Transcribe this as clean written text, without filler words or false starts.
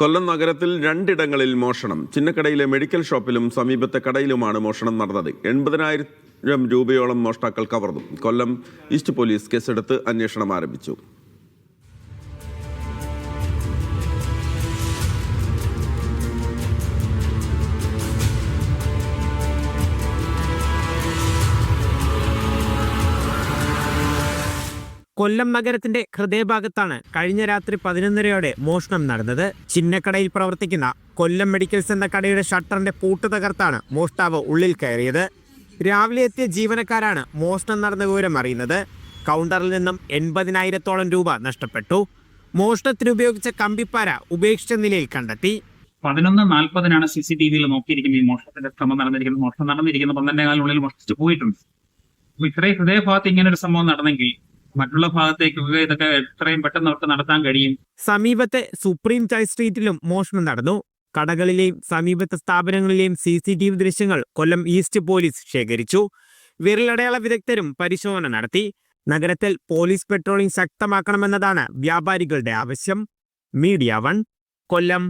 കൊല്ലം നഗരത്തിൽ രണ്ടിടങ്ങളിൽ മോഷണം. ചിന്നക്കടയിലെ മെഡിക്കൽ ഷോപ്പിലും സമീപത്തെ കടയിലുമാണ് മോഷണം നടന്നത്. 80,000 രൂപയോളം മോഷ്ടാക്കൾ കവർന്നു. കൊല്ലം ഈസ്റ്റ് പോലീസ് കേസെടുത്ത് അന്വേഷണം ആരംഭിച്ചു. കൊല്ലം നഗരത്തിന്റെ ഹൃദയഭാഗത്താണ് കഴിഞ്ഞ രാത്രി 11:30 മോഷണം നടന്നത്. ചിന്നക്കടയിൽ പ്രവർത്തിക്കുന്ന കൊല്ലം മെഡിക്കൽസ് എന്ന കടയുടെ ഷട്ടറിന്റെ പൂട്ട് തകർത്താണ് മോഷ്ടാവ് ഉള്ളിൽ കയറിയത്. രാവിലെ എത്തിയ ജീവനക്കാരാണ് മോഷണം നടന്ന വിവരം അറിയുന്നത്. കൗണ്ടറിൽ നിന്നും 80,000-ഓളം രൂപ നഷ്ടപ്പെട്ടു. മോഷണത്തിന് ഉപയോഗിച്ച കമ്പിപ്പാര ഉപേക്ഷിച്ച നിലയിൽ കണ്ടെത്തി. 11:40 CCTV നോക്കിയിരിക്കുന്നത് ഈ മോഷണത്തിന്റെ ശ്രമം നടന്നിരിക്കുന്നത്. മോഷണം നടന്നിരിക്കുന്ന 12:15 മോഷ്ടിച്ചു പോയിട്ടുണ്ട്. ഇത്രയും ഹൃദയഭാഗത്ത് ഇങ്ങനെ ഒരു സംഭവം നടന്നെങ്കിൽ മറ്റുള്ള ഭാഗത്തേക്ക് ഇതൊക്കെ എത്രയും പെട്ടെന്ന് അവർക്ക് നടത്താൻ കഴിയും. സമീപത്തെ സുപ്രീം ചൈൽഡ് സ്ട്രീറ്റിലും മോഷണം നടന്നു. കടകളിലെയും സമീപത്തെ സ്ഥാപനങ്ങളിലെയും CCTV ദൃശ്യങ്ങൾ കൊല്ലം ഈസ്റ്റ് പോലീസ് ശേഖരിച്ചു. വിരലടയാള വിദഗ്ധരും പരിശോധന നടത്തി. നഗരത്തിൽ പോലീസ് പെട്രോളിംഗ് ശക്തമാക്കണമെന്നതാണ് വ്യാപാരികളുടെ ആവശ്യം. മീഡിയ 1 കൊല്ലം.